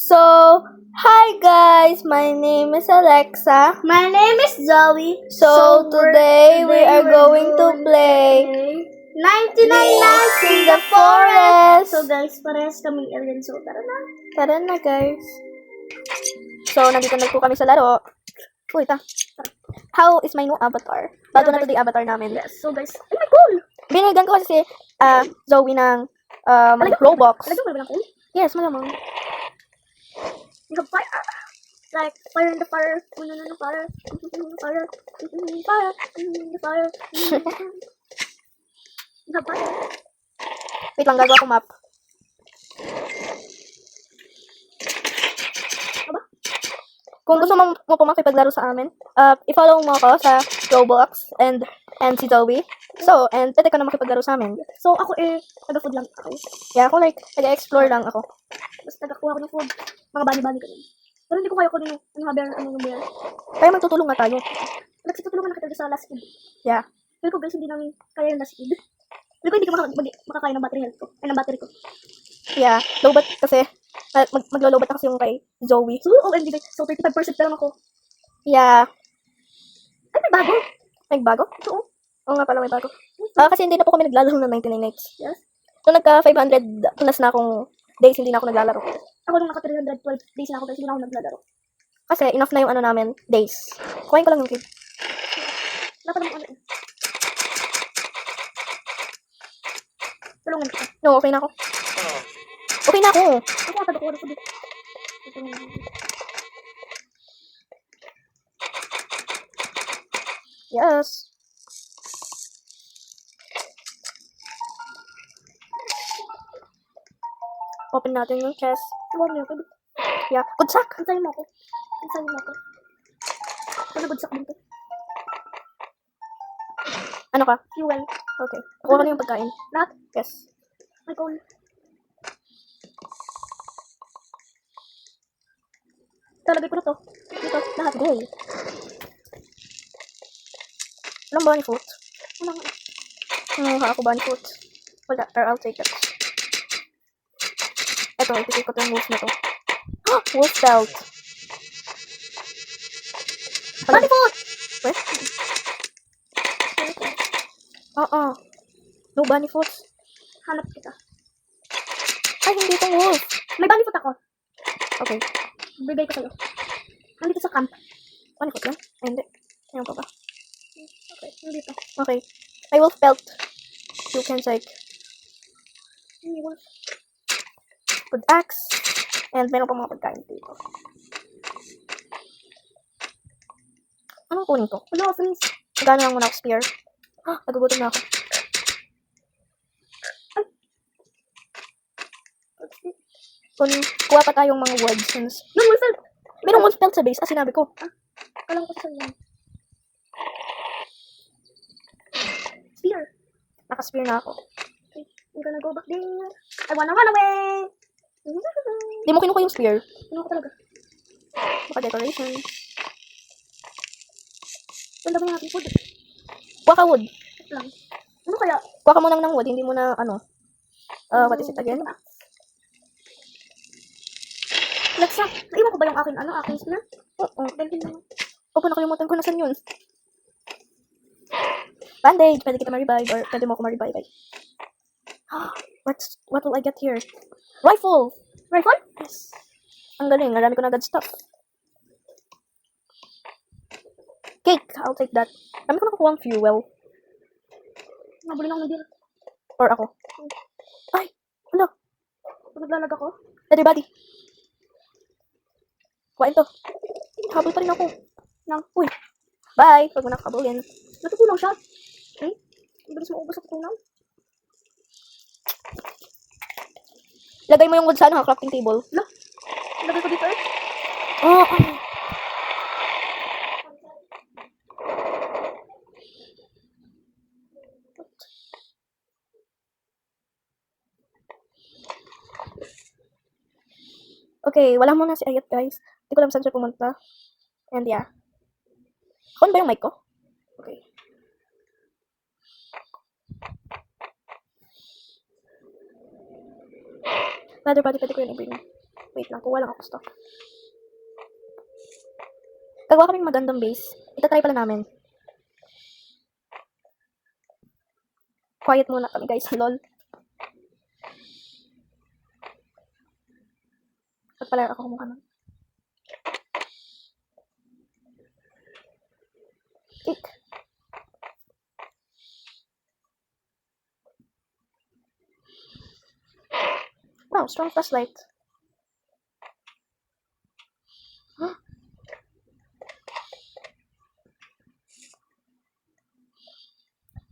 So, hi guys, my name is Alexa. My name is Zoe. So, today we are going to play 99 Nights in the Forest. So guys, parehas kaming alien. So tara na. Tara na guys. So, nandito na po kami sa laro. Uy, how is my new avatar? Bago na to the avatar namin. Yes. So guys, ay my goal! Binigyan ko kasi Zoe ng Robux. Talagang wala ko. Yes, malamang. You have fire. Like fire in the fire. Fire. Fire. Fire. Fire. Fire. You have fire. Wait lang, gagawa ko map. Kung gusto mo po makipaglaro sa amin, i-follow mo ako sa Roblox and si Zoe. So, and pwede ka na makipaglaro sa amin. So ako taga-food lang ako. Yeah, ako like, taga-explore lang ako. Basta taga-kuha ko ng food. Mga bani-bani ko din. Pero hindi ko kaya ko din yung bear. Kaya magtutulong na tayo. Nagsitutulungan na kita sa last kid. Yeah. Pero ko guys, hindi namin kaya yung last kid. Pero ko hindi ko makakaya ng battery health ko. Ay, ng battery ko. Yeah, lowbat kasi. Maglolobat na kasi yung kay Zoe. So, OMG guys. So, 35% pa lang ako. Yeah. Ay, may bago. May bago? Oo. Oo nga pala, may bago. Kasi hindi na po kami naglalaro ng 99 nights. Yes. So, nagka 500 plus na akong days hindi na ako naglalaro. Ako nung naka 312 days na ako guys, hindi na ako naglalaro. Kasi enough na yung ano namin, days. Kuhain ko lang yung kid. Wala pa naman ano eh. Tulungan kita. No, okay na ako. Okay na ako. Ako nga taga-kuha ng food. Yes. Open natin yung chest. Tulungan niyo ako. Yeah. Good sack. Ansayin mo ako. Ansayin mo ako. Ito nagudsak din to. Ano ka? Fuel. Okay. Kuha ko na yung pagkain. Lahat. Yes. May coal. Talagay ko na to. Dito. Lahat. Go. Anong bunny fruit? Ano nga. Ako bunny fruit. Wala. Or I'll take it. Eto, ipipil ko to yung wolf na to. Wolf belt. Bunny food! Where? No bunny fruit. Hanap kita. Ay, hindi itong wolf. May bunny food ako. Okay. Bigay ko sa'yo. Nandito sa camp. Bunny fruit yan? Ay, hindi. Ayun pa ba? Okay, nandito. Okay. May wolf belt. You can take. Hindi wolf. Good axe. And meron pa mga pagkain dito. Anong kunin ko? Wala, friends. Magkano lang muna ako spear. Nagugutom na ako. Kuha pa tayong mga wood since... No, wolf belt. Merong wolf belt sa base. Sinabi ko. Kalang ko sa'yo. Spear. Nakaspear na ako. Okay, I'm gonna go back there. I wanna run away. Di mo kinuha yung spear. Ano ko talaga? Baka decoration. Ganda mo yung ating food. Kuha ka wood. Wait lang. Ano kaya? Kuha ka mo lang ng wood. Hindi mo na ano. What is it again? Alexa, naiwan ko ba yung aking spear? Oo. Dalhin naman. Opo, nakalimutan ko. Nasaan yun? Bandage. Pwede kita ma-revive or pwede mo ako ma-revive. What will I get here? Rifle! Rifle? Yes. Ang galing. Marami ko na agad stuff. Cake. I'll take that. Dami ko nakukuha ang fuel. Nabuli lang ng deal. Or ako. Ay! Ano? Naglalag ako. Everybody. Kuhain to. Habol pa rin ako. Uy. Bye. Huwag mo na kabulin. Natutulang siya. Okay? Bilis mo ubos sa tutulang. Lagay mo yung wood sa crafting table. Wala. Lagay ko dito eh. Oh. Okay, wala muna si Ayat guys. Hindi ko alam saan siya pumunta. And yeah. On ba yung mic ko? Okay. Leather body pwede ko yun i-bring. Wait lang, kung walang ako gusto. Gagawa kaming magandang base. Itatry pala namin. Quiet muna kami guys, lol. At pala ako kumukha nun. Cake. Wow, strong flashlight.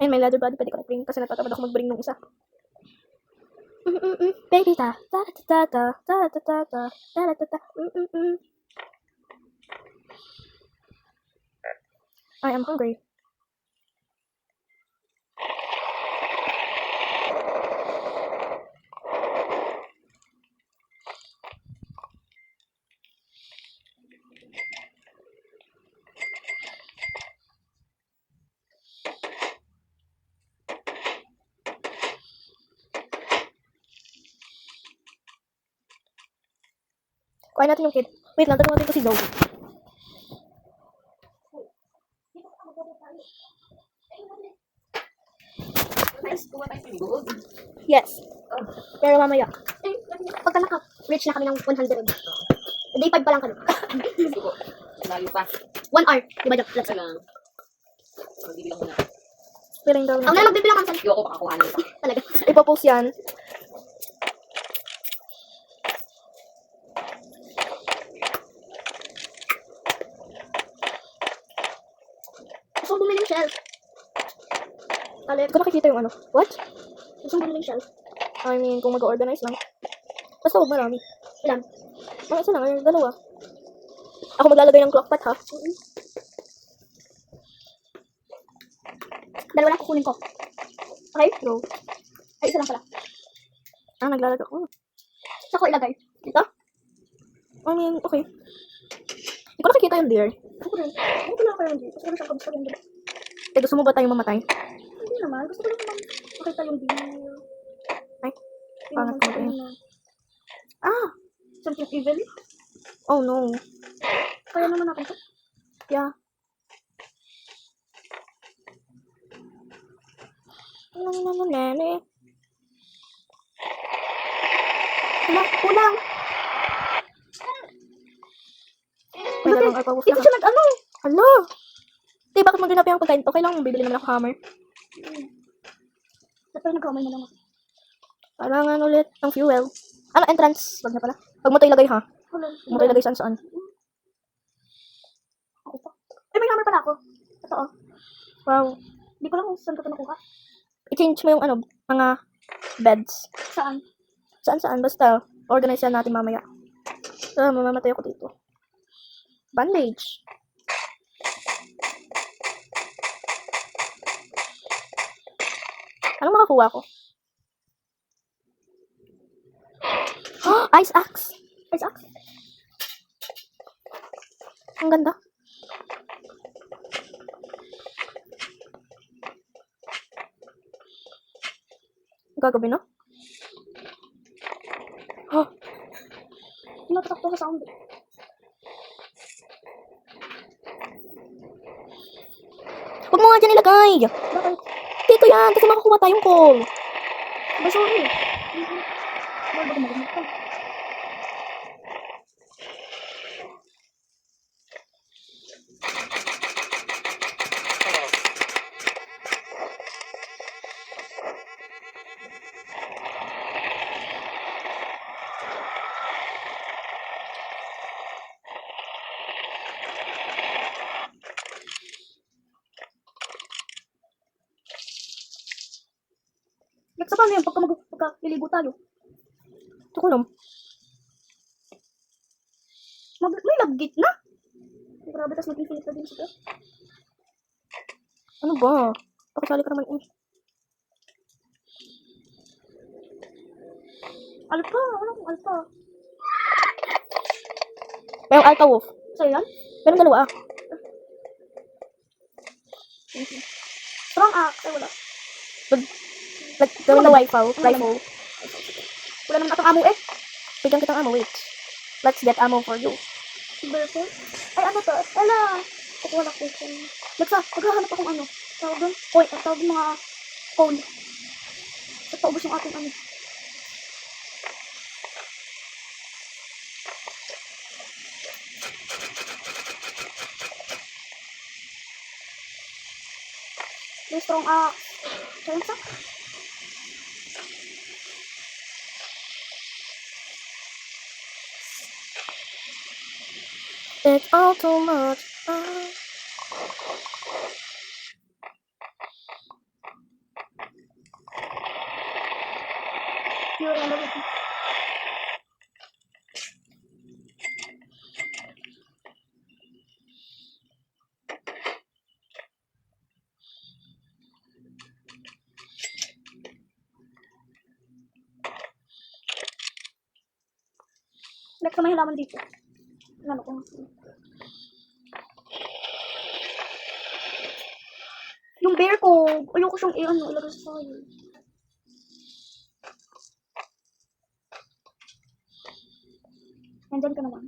Ayun, may leather body. Pwede ko na-bring kasi natatamad ako mag-bring nung isa. Baby ta. Ta ta ta ta ta ta ta ta ta ta ta. I am hungry. Kuhain natin yung kid. Wait lang, tanong natin ko si Zoe. Yes. Pero mamaya. Pagka naka-reach na kami ng 100. Day 5 pa lang kami. Layo pa. 1 hour. Diba, Jack? Isa lang. Magbibilang muna. Feeling daw Ako na. na magbibilang ang salita. Ayoko makakuha nito. Talaga. Ipopost yan. Gusto kong bumili ng shelf. Hindi ko nakikita yung ano. What? Gusto kong bumili ng shelf. I mean, kung mag-organize lang. Basta huwag marami. Ilan? Mga isa lang, ay dalawa. Ako maglalagay ng clockpot ha. Dalawa lang kukunin ko. Okay, go. Ay, isa lang pala. Naglalagay ako. Saan ko ilagay? Dito? I mean, okay. Hindi ko nakikita yung deer. Ako rin. Ano ko lang kayo hindi? Gusto ko rin siyang gusto rin. Eh, gusto mo ba tayong mamatay? Hindi naman. Gusto ko lang naman makita yung deal. Ay, pangat ko ba yun? Ah! Something evil. Oh no. Kaya naman natin to. Yeah. Nene. Hala, kulang. May dalawang alpawos Ito na. siya nag-ano. Hala! Di, bakit mo ginap yung pagkain? Okay lang, bibili naman ako hammer. Dapat pala nagkamay na lang ako. Kailangan ulit ng fuel. Ano, entrance? Wag na pala. Huwag mo ito ilagay ha. Hala. Huwag mo ito ilagay saan. Ako pa. Ay, may hammer pala ako. Ito oh. Wow. Hindi ko lang kung saan ko ito nakuha. I-change mo yung ano, mga beds. Saan? Saan? Basta, organize yan natin mamaya. Mamamatay ako dito. Bandage. Anong makakuha ko? Ice axe. Ice axe? Ang ganda. Gagawin na? Tinatakto sa sound. Huwag mo nga dyan ilagay. Bakit? Dito yan, kasi makakuha tayong coal. Ba, sorry. Bakit ba gumagamit ka? Next, paano yan? Pagka-liligo tayo. Ito ko lang. May laggit na. Grabe, tas mag-infinite na din siya. Ano ba? Pakisali ka naman eh. Alpha, ano kung alpha? Mayroong alta wolf. Sa'yo yan? Meron dalawa ah. Strong axe, ay wala. Gawin na rifle. Wala naman akong amo eh. Bigyan kitang ammo, wait. Let's get ammo for you. Berpo? Ay, ano to? Ala! Kukuha lang ko. Maghahanap akong ano. Tawag doon? Tawag yung mga coal. At paubos yung ating ano. May strong kaya sa? It's all too much. Pure ano ito. Like sa may halaman dito. Ano ko? Yung bear ko, ayoko siyang ilagay sa fire. Nandyan ka naman.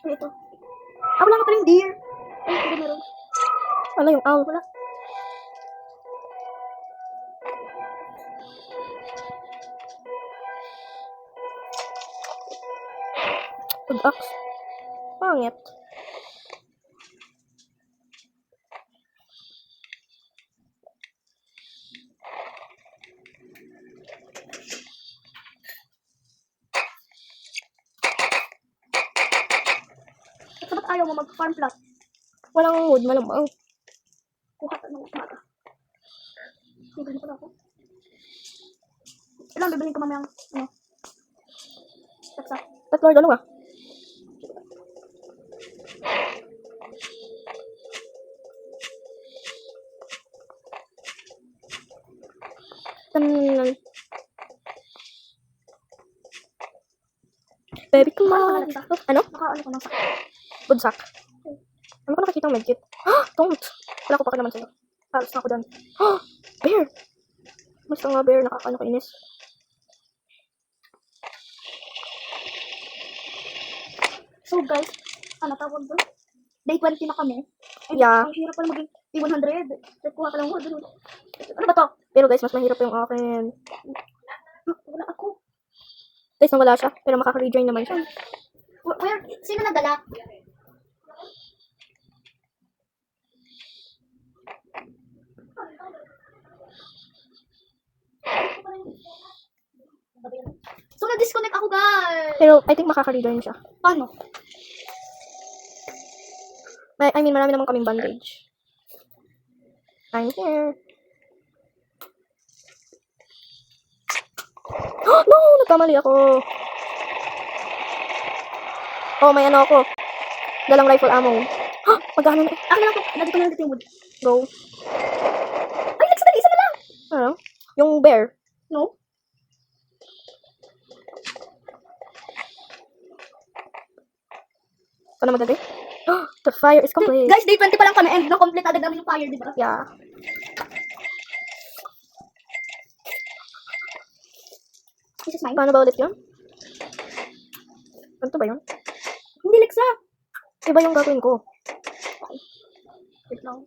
Ay, ito. Wala nga pala yung deer. Ay, hindi meron. Ano yung owl? Wala. Pag-axe. Pangit. At ba't ayaw mo mag-farm plot? Walang wood, malamang. Kuha ka ng umaga. Bibili ko na ako. Ilang bibilin ko mamayang, ano? Taksa. Tatlo or dalawa? Baby, come on. Ano? Naka-ano ko ng sakit. Budsak. Ano ko nakikita ang medkit? Don't. Wala ko pa naman sa'yo. Halos na ako dyan. Bear! Basta nga bear, nakakano kainis. So guys, ano tawag doon? Day 20 na kami. Ay, Yeah. ang hirap pala maging day 100. Kuha ka lang wood. Ano ba to? Pero guys, mas mahirap yung akin. Wala ako. Guys, nawala siya. Pero makaka-rejoin naman siya. Where? Sino nagdala? So, na-disconnect ako, guys. Pero I think makaka-rejoin siya. Paano? I mean, marami naman kaming bandage. I'm here. No! Nagkamali ako. Oh, may ano ako. Dalang rifle ammo. Magkano na? Akin na lang po. Nandito na lang dito yung wood. Go. Ay, nagsadali. Isa na lang. Ano? Yung bear. No? Ito na magagay. The fire is complete. Guys, day 20 pa lang kami and na-complete agad namin yung fire, di ba? Yeah. This is mine. Paano ba ulit yun? Ano ba yun? Hindi, Lexa. Iba yung gagawin ko. Wait lang.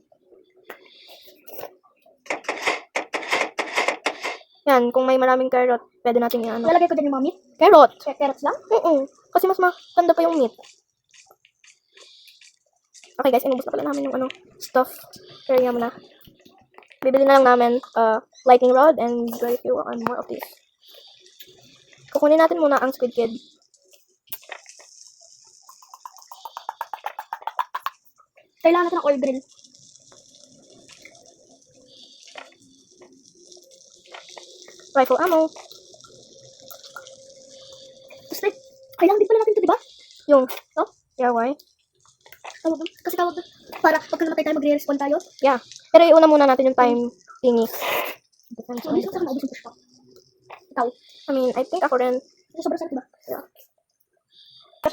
Yan, kung may maraming carrot, pwede natin i-ano. Lalagay ko dyan yung mga meat. Carrot! Carrots lang. Oo. Kasi mas maganda pa yung meat. Okay guys, inubos na pala namin yung stuff. Area mo na. Bibili na lang namin lightning rod and very few and more of these. Kukunin natin muna ang squid kid. Kailangan natin ng oil grill. Rifle ammo. Basta, kailangan din pala natin ito, di ba? Yung, Oh? yeah, why? Tawag doon. Kasi tawag doon. Para pagka namatay tayo, magre-respawn tayo. Yeah. Pero iuna muna natin yung time thingy. So, hindi sa naubos yung push pa. Ikaw. I mean, I think ako rin. Ito sobrang sarap, di ba? Yeah.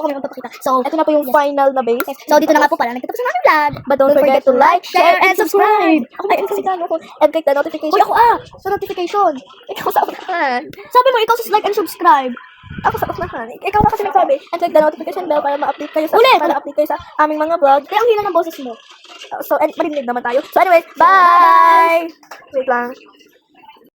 po kami magpapakita. So, Ito na po yung final na base. so dito na nga po pala nagtatapos ang aming vlog. But don't forget to like, share, and subscribe! Ako ba, kasi gano'n ko. And click the notification. Uy, ako sa notification. Ikaw sa unahan. Sabi mo, ikaw sa like and subscribe. Ako sa unahan. Ikaw na kasi nagsabi. And click the notification bell para ma-update kayo sa aming mga vlog. Kaya ang hina ng boses mo. So, and marinig naman tayo. So, anyway, bye! Wait lang.